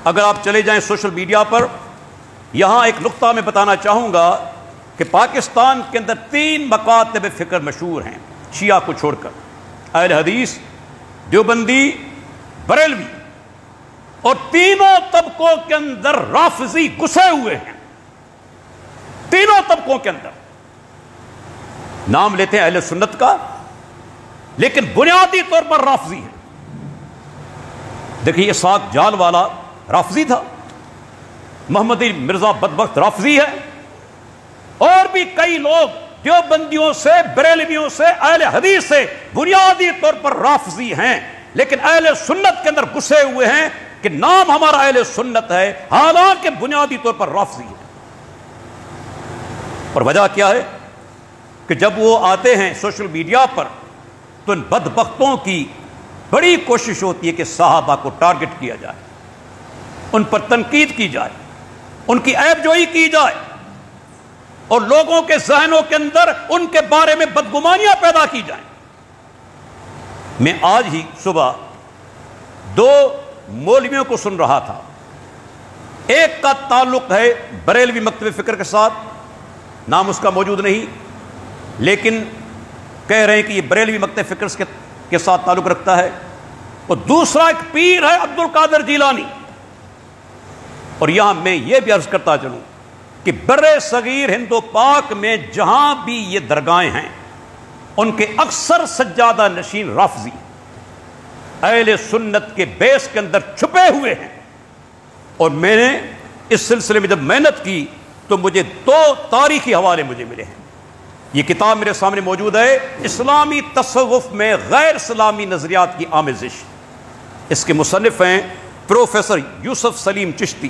اگر آپ چلے جائیں سوشل میڈیا پر، یہاں ایک نقطہ میں بتانا چاہوں گا کہ پاکستان کے اندر 3 مکاتب فکر مشہور ہیں شیعہ کو چھوڑ کر، اہل حدیث، دیوبندی، بریلوی، اور تینوں طبقوں کے اندر رافضی گھسے ہوئے ہیں، تینوں طبقوں کے اندر۔ نام لیتے ہیں اہل سنت کا، لیکن بنیادی طور پر رافضی ہے۔ دیکھیے اسحاق جال والا رافضی تھا، محمد مرزا بدبخت رافضی ہے، اور بھی کئی لوگ دیوبندیوں سے، بریلویوں سے، اہل حدیث سے بنیادی طور پر رافضی ہیں، لیکن اہل سنت کے اندر گھسے ہوئے ہیں کہ نام ہمارا اہل سنت ہے، حالانکہ بنیادی طور پر رافضی ہے۔ اور وجہ کیا ہے کہ جب وہ آتے ہیں سوشل میڈیا پر تو ان بدبختوں کی بڑی کوشش ہوتی ہے کہ صحابہ کو ٹارگٹ کیا جائے، ان پر تنقید کی جائے، ان کی عیب جوئی کی جائے، اور لوگوں کے ذہنوں کے اندر ان کے بارے میں بدگمانیاں پیدا کی جائیں۔ میں آج ہی صبح 2 مولویوں کو سن رہا تھا، ایک کا تعلق ہے بریلوی مکتب فکر کے ساتھ، نام اس کا موجود نہیں، لیکن کہہ رہے ہیں کہ یہ بریلوی مکتب فکر کے ساتھ تعلق رکھتا ہے، اور دوسرا ایک پیر ہے عبد القادر جیلانی۔ اور یہاں میں یہ بھی عرض کرتا چلوں کہ بر صغیر ہند و پاک میں جہاں بھی یہ درگاہیں ہیں ان کے اکثر سجادہ نشین رافضی اہل سنت کے بیس کے اندر چھپے ہوئے ہیں۔ اور میں نے اس سلسلے میں جب محنت کی تو مجھے 2 تاریخی حوالے مجھے ملے ہیں۔ یہ کتاب میرے سامنے موجود ہے، اسلامی تصوف میں غیر اسلامی نظریات کی آمیزش۔ اس کے مصنف ہیں پروفیسر یوسف سلیم چشتی،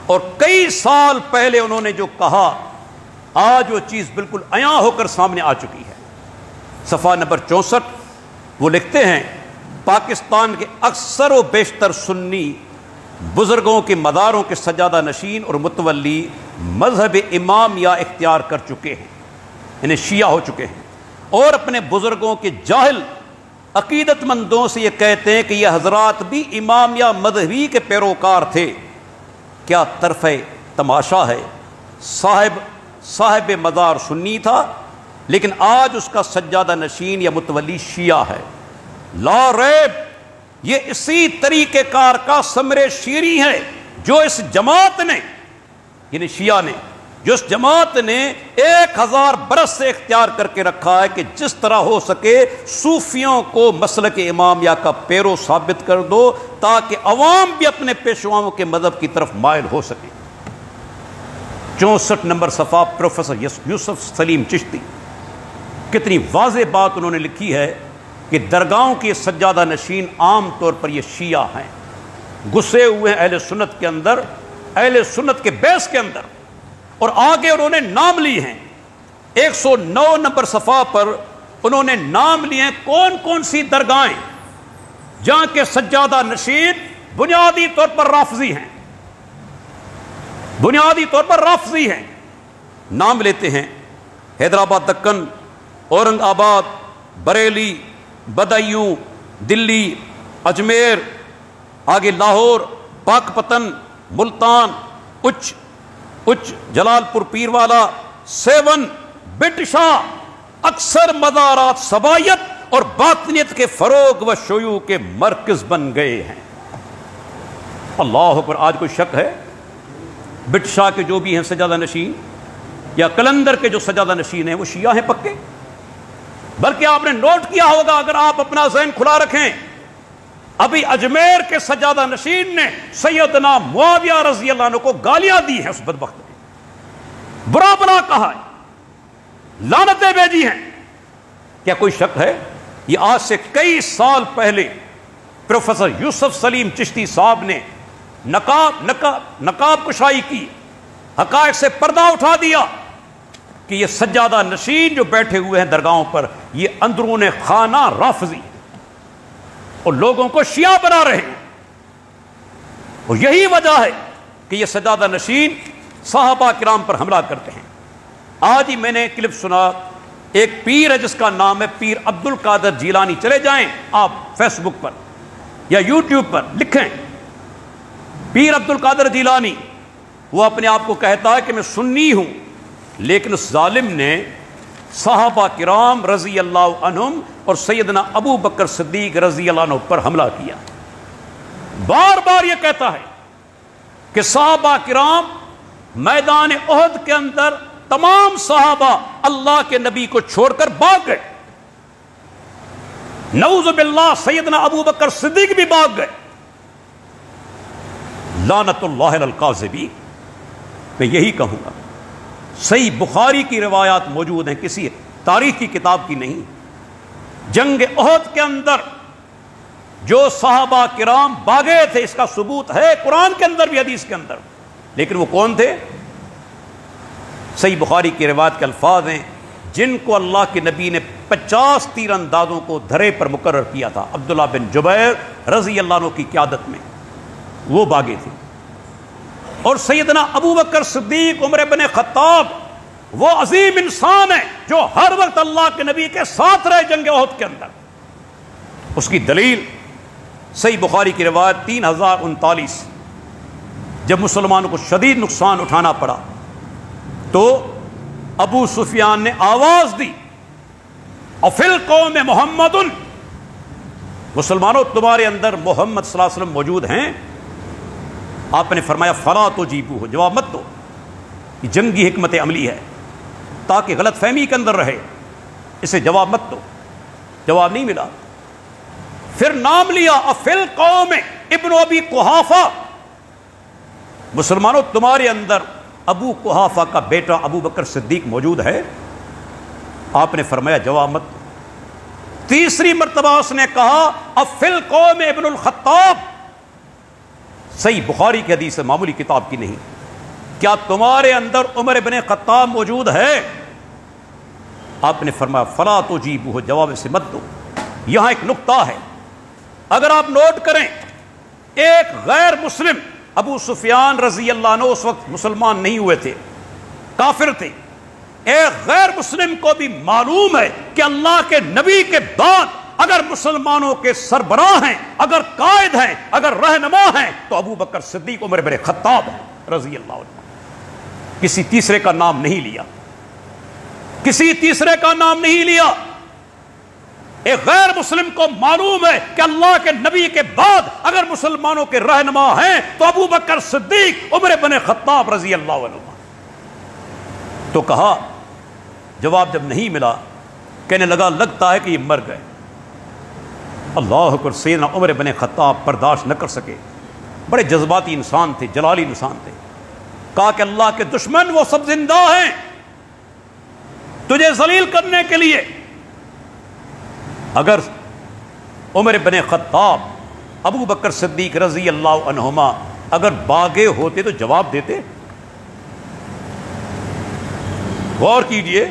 اور کئی سال پہلے انہوں نے جو کہا آج وہ چیز بالکل عیاں ہو کر سامنے آ چکی ہے۔ صفحہ نمبر 64 وہ لکھتے ہیں، پاکستان کے اکثر و بیشتر سنی بزرگوں کے مداروں کے سجادہ نشین اور متولی مذہب امامیہ اختیار کر چکے ہیں، انہیں شیعہ ہو چکے ہیں، اور اپنے بزرگوں کے جاہل عقیدت مندوں سے یہ کہتے ہیں کہ یہ حضرات بھی امامیہ مذہبی کے پیروکار تھے۔ کیا طرف تماشا ہے، صاحب مزار سنی تھا، لیکن آج اس کا سجادہ نشین یا متولی شیعہ ہے۔ لا ریب یہ اسی طریقہ کار کا ثمر شیریں ہے جو اس جماعت نے، یعنی شیعہ نے، جو اس جماعت نے 1000 برس سے اختیار کر کے رکھا ہے کہ جس طرح ہو سکے صوفیوں کو مسلک امامیہ کا پیرو ثابت کر دو تاکہ عوام بھی اپنے پیشواؤں کے مذہب کی طرف مائل ہو سکے۔ 64 نمبر صفحہ پروفیسر یوسف سلیم چشتی، کتنی واضح بات انہوں نے لکھی ہے کہ درگاہوں کے سجادہ نشین عام طور پر یہ شیعہ ہیں، گھسے ہوئے ہیں اہل سنت کے اندر، اہل سنت کے بیس کے اندر، اور آگے انہوں نے نام لی ہیں۔ 109 نمبر صفحہ پر انہوں نے نام لیے ہیں کون کون سی درگاہیں جہاں کے سجادہ نشین بنیادی طور پر رافضی ہیں، بنیادی طور پر رافضی ہیں۔ نام لیتے ہیں حیدرآباد دکن، اورنگ آباد، بریلی، بدایوں، دلی، اجمیر، آگے لاہور، پاک پتن، ملتان، اچ جلال پور پیروالا، سیون، بٹ شاہ، اکثر مزارات سبائیت اور باطنیت کے فروغ و شیوع کے مرکز بن گئے ہیں۔ اللہ اکبر! آج کوئی شک ہے بٹ شاہ کے جو بھی ہیں سجادہ نشین یا قلندر کے جو سجادہ نشین ہیں وہ شیعہ ہیں پکے؟ بلکہ آپ نے نوٹ کیا ہوگا اگر آپ اپنا ذہن کھلا رکھیں، ابھی اجمیر کے سجادہ نشین نے سیدنا معاویہ رضی اللہ عنہ کو گالیاں دی ہیں، اس بدبخت نے برا بلا کہا ہے، لعنتیں بھیجی ہیں۔ کیا کوئی شک ہے؟ یہ آج سے کئی سال پہلے پروفیسر یوسف سلیم چشتی صاحب نے نقاب کشائی کی، حقائق سے پردہ اٹھا دیا کہ یہ سجادہ نشین جو بیٹھے ہوئے ہیں درگاہوں پر یہ اندرون خانہ رافضی اور لوگوں کو شیعہ بنا رہے ہیں، اور یہی وجہ ہے کہ یہ سجادہ نشین صحابہ کرام پر حملہ کرتے ہیں۔ آج ہی میں نے کلپ سنا، ایک پیر ہے جس کا نام ہے پیر عبد القادر جیلانی، چلے جائیں آپ فیس بک پر یا یوٹیوب پر لکھیں پیر عبد القادر جیلانی وہ اپنے آپ کو کہتا ہے کہ میں سنی ہوں، لیکن اس ظالم نے صحابہ کرام رضی اللہ عنہم اور سیدنا ابو بکر صدیق رضی اللہ عنہ پر حملہ کیا۔ بار بار یہ کہتا ہے کہ صحابہ کرام میدان احد کے اندر تمام صحابہ اللہ کے نبی کو چھوڑ کر بھاگ گئے، نعوذ باللہ سیدنا ابو بکر صدیق بھی بھاگ گئے۔ لعنت اللہ علی الکاذبین، میں یہی کہوں گا، صحیح بخاری کی روایات موجود ہیں، کسی تاریخ کی کتاب کی نہیں۔ جنگ احد کے اندر جو صحابہ کرام بھاگے تھے اس کا ثبوت ہے قرآن کے اندر بھی، حدیث کے اندر، لیکن وہ کون تھے؟ صحیح بخاری کی روایت کے الفاظ ہیں، جن کو اللہ کے نبی نے 50 تیر اندازوں کو دھرے پر مقرر کیا تھا، عبداللہ بن جبیر رضی اللہ عنہ کی قیادت میں، وہ بھاگے تھے۔ اور سیدنا ابو بکر صدیق عمر بن خطاب وہ عظیم انسان ہے جو ہر وقت اللہ کے نبی کے ساتھ رہے جنگ احد کے اندر۔ اس کی دلیل صحیح بخاری کی روایت 3039، جب مسلمانوں کو شدید نقصان اٹھانا پڑا تو ابو سفیان نے آواز دی، اَفِي الْقَوْمِ مُحَمَّدٌ، مسلمانوں تمہارے اندر محمد صلی اللہ علیہ وسلم موجود ہیں؟ آپ نے فرمایا فَلَا تُجِيبُوهُ، جواب مت دو۔ یہ جنگی حکمت عملی ہے تاکہ غلط فہمی کے اندر رہے، اسے جواب مت دو۔ جواب نہیں ملا۔ پھر نام لیا، اَفِي الْقَوْمِ ابن ابی قحافہ، مسلمانوں تمہارے اندر ابو قحافہ کا بیٹا ابو بکر صدیق موجود ہے؟ آپ نے فرمایا جواب مت دو۔ تیسری مرتبہ اس نے کہا اَفِي الْقَوْمِ ابن الخطاب، صحیح بخاری کی حدیث ہے، معمولی کتاب کی نہیں، کیا تمہارے اندر عمر بن خطاب موجود ہے؟ آپ نے فرمایا فَلَا تُجِيبُوهُ، جواب سے مت دو۔ یہاں ایک نقطہ ہے، اگر آپ نوٹ کریں، ایک غیر مسلم، ابو سفیان رضی اللہ عنہ اس وقت مسلمان نہیں ہوئے تھے، کافر تھے، ایک غیر مسلم کو بھی معلوم ہے کہ اللہ کے نبی کے بعد اگر مسلمانوں کے سربراہ ہیں، اگر قائد ہیں، اگر رہنما ہیں تو ابو بکر صدیق عمر بن خطاب رضی اللہ عنہ۔ کسی تیسرے کا نام نہیں لیا، کسی تیسرے کا نام نہیں لیا۔ ایک غیر مسلم کو معلوم ہے کہ اللہ کے نبی کے بعد اگر مسلمانوں کے رہنما ہیں تو ابو بکر صدیق عمر بن خطاب رضی اللہ عنہ۔ تو کہا، جواب جب نہیں ملا، کہنے لگا لگتا ہے کہ یہ مر گئے۔ اللہ اکبر، سیدنا عمر بن خطاب برداشت نہ کر سکے، بڑے جذباتی انسان تھے، جلالی انسان تھے، کہا کہ اللہ کے دشمن وہ سب زندہ ہیں تجھے ذلیل کرنے کے لیے۔ اگر عمر بن خطاب ابو بکر صدیق رضی اللہ عنہما اگر باغے ہوتے تو جواب دیتے؟ غور کیجئے،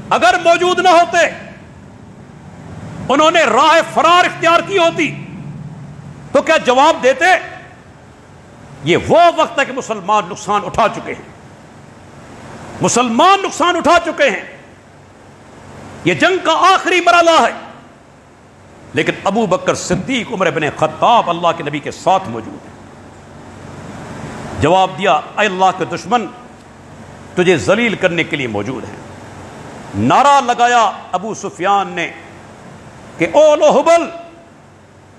اگر موجود نہ ہوتے، انہوں نے راہ فرار اختیار کی ہوتی تو کیا جواب دیتے؟ یہ وہ وقت ہے کہ مسلمان نقصان اٹھا چکے ہیں، مسلمان نقصان اٹھا چکے ہیں، یہ جنگ کا آخری مرحلہ ہے، لیکن ابو بکر صدیق عمر بن خطاب اللہ کے نبی کے ساتھ موجود ہیں۔ جواب دیا، اے اللہ کے دشمن تجھے ذلیل کرنے کے لیے موجود ہیں۔ نعرہ لگایا ابو سفیان نے کہ اولو ہبل،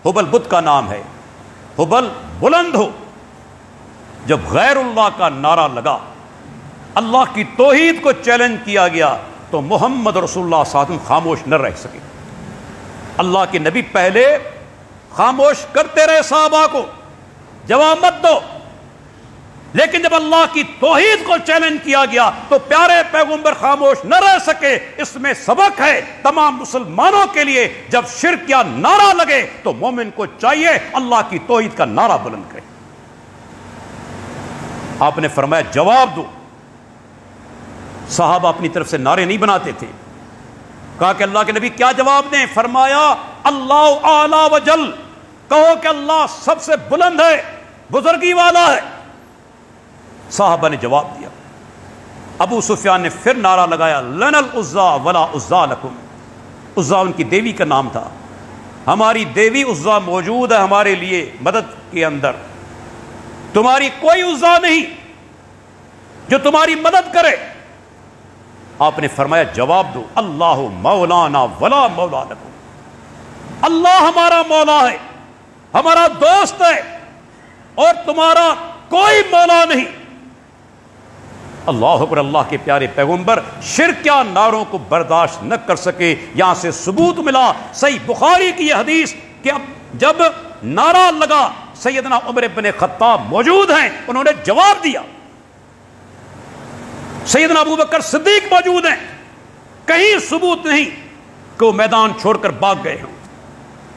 ہبل بت کا نام ہے، ہبل بلند ہو۔ جب غیر اللہ کا نعرہ لگا، اللہ کی توحید کو چیلنج کیا گیا تو محمد رسول اللہ صلی اللہ علیہ وسلم خاموش نہ رہ سکے۔ اللہ کے نبی پہلے خاموش کرتے رہے صحابہ کو، جواب مت دو، لیکن جب اللہ کی توحید کو چیلنج کیا گیا تو پیارے پیغمبر خاموش نہ رہ سکے۔ اس میں سبق ہے تمام مسلمانوں کے لیے، جب شرک کا نعرہ لگے تو مومن کو چاہیے اللہ کی توحید کا نعرہ بلند کرے۔ آپ نے فرمایا جواب دو۔ صحابہ اپنی طرف سے نعرے نہیں بناتے تھے، کہا کہ اللہ کے نبی کیا جواب دیں؟ فرمایا اللہ اعلی وجل، کہو کہ اللہ سب سے بلند ہے، بزرگی والا ہے۔ صحابہ نے جواب دیا۔ ابو سفیان نے پھر نعرہ لگایا، لنا العزا ولا عزا لکم، عزا ان کی دیوی کا نام تھا، ہماری دیوی عزا موجود ہے ہمارے لیے مدد کے اندر، تمہاری کوئی عزا نہیں جو تمہاری مدد کرے. آپ نے فرمایا جواب دو اللہ مولانا ولا مولا لکم. اللہ ہمارا مولا ہے, ہمارا دوست ہے, اور تمہارا کوئی مولا نہیں. اللہ اکبر. اللہ کے پیارے پیغمبر شرکیہ نعروں کو برداشت نہ کر سکے. یہاں سے ثبوت ملا صحیح بخاری کی یہ حدیث کہ جب نعرہ لگا سیدنا عمر بن خطاب موجود ہیں, انہوں نے جواب دیا. سیدنا ابو بکر صدیق موجود ہیں, کہیں ثبوت نہیں کہ وہ میدان چھوڑ کر بھاگ گئے ہوں.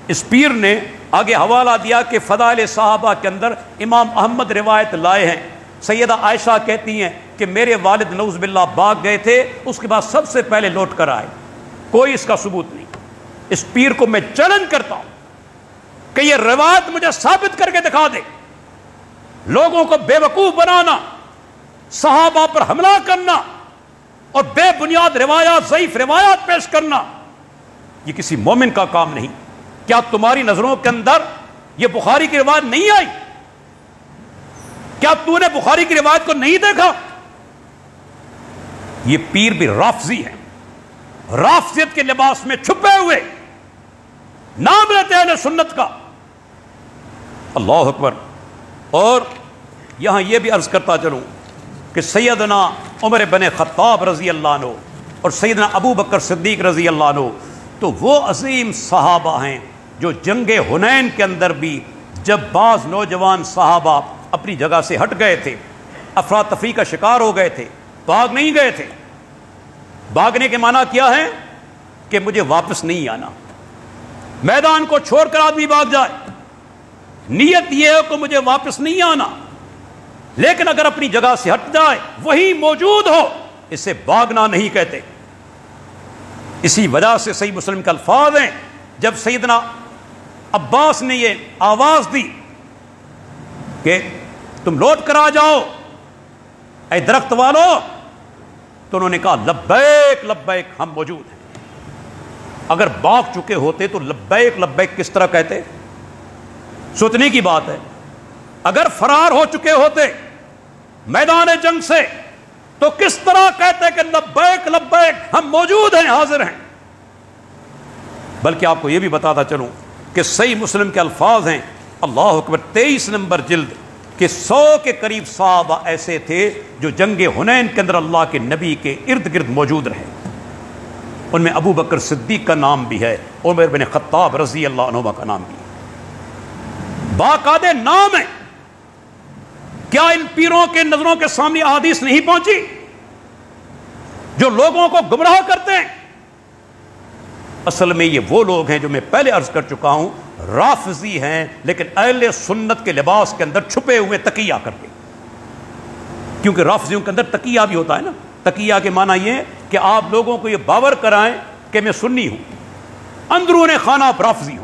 اس پیر نے آگے حوالہ دیا کہ فضائل صحابہ کے اندر امام احمد روایت لائے ہیں. سیدہ عائشہ کہتی ہیں کہ میرے والد نعوذ باللہ بھاگ گئے تھے, اس کے بعد سب سے پہلے لوٹ کر آئے. کوئی اس کا ثبوت نہیں. اس پیر کو میں چیلنج کرتا ہوں کہ یہ روایت مجھے ثابت کر کے دکھا دے. لوگوں کو بے وقوف بنانا, صحابہ پر حملہ کرنا اور بے بنیاد روایات, ضعیف روایات پیش کرنا, یہ کسی مومن کا کام نہیں. کیا تمہاری نظروں کے اندر یہ بخاری کی روایت نہیں آئی؟ کیا تو نے بخاری کی روایت کو نہیں دیکھا؟ یہ پیر بھی رافضی ہیں, رافضیت کے لباس میں چھپے ہوئے نام لیتے ہیں سنت کا. اللہ اکبر. اور یہاں یہ بھی عرض کرتا چلوں کہ سیدنا عمر بن خطاب رضی اللہ عنہ اور سیدنا ابو بکر صدیق رضی اللہ عنہ تو وہ عظیم صحابہ ہیں جو جنگ حنین کے اندر بھی جب بعض نوجوان صحابہ اپنی جگہ سے ہٹ گئے تھے, افراتفری کا شکار ہو گئے تھے, بھاگ نہیں گئے تھے. بھاگنے کے معنی کیا ہے کہ مجھے واپس نہیں آنا. میدان کو چھوڑ کر آدمی بھاگ جائے, نیت یہ ہے کہ مجھے واپس نہیں آنا, لیکن اگر اپنی جگہ سے ہٹ جائے, وہی موجود ہو, اسے بھاگنا نہیں کہتے. اسی وجہ سے صحیح مسلم کے الفاظ ہیں, جب سیدنا عباس نے یہ آواز دی کہ تم لوٹ کر آ جاؤ اے درخت والو, تو انہوں نے کہا لبیک لبیک ہم موجود ہیں. اگر بھاگ چکے ہوتے تو لبیک لبیک کس طرح کہتے؟ سوچنے کی بات ہے. اگر فرار ہو چکے ہوتے میدان جنگ سے تو کس طرح کہتے کہ لبیک لبیک ہم موجود ہیں, حاضر ہیں. بلکہ آپ کو یہ بھی بتاتا چلوں کہ صحیح مسلم کے الفاظ ہیں, اللہ اکبر, 23 نمبر جلد, کہ 100 کے قریب صحابہ ایسے تھے جو جنگ حنین کے اندر اللہ کے نبی کے ارد گرد موجود رہے. ان میں ابو بکر صدیق کا نام بھی ہے, عمر بن خطاب رضی اللہ عنہ کا نام بھی ہے, باقاعدہ نام ہے. کیا ان پیروں کے نظروں کے سامنے احادیث نہیں پہنچی جو لوگوں کو گمراہ کرتے ہیں؟ اصل میں یہ وہ لوگ ہیں جو میں پہلے عرض کر چکا ہوں, رافضی ہیں, لیکن اہل سنت کے لباس کے اندر چھپے ہوئے تقیہ کر کے. کیونکہ رافضیوں کے اندر تقیہ بھی ہوتا ہے نا. تقیہ کے معنی یہ ہے کہ آپ لوگوں کو یہ باور کرائیں کہ میں سنی ہوں, اندرون خانہ آپ رافضی ہوں.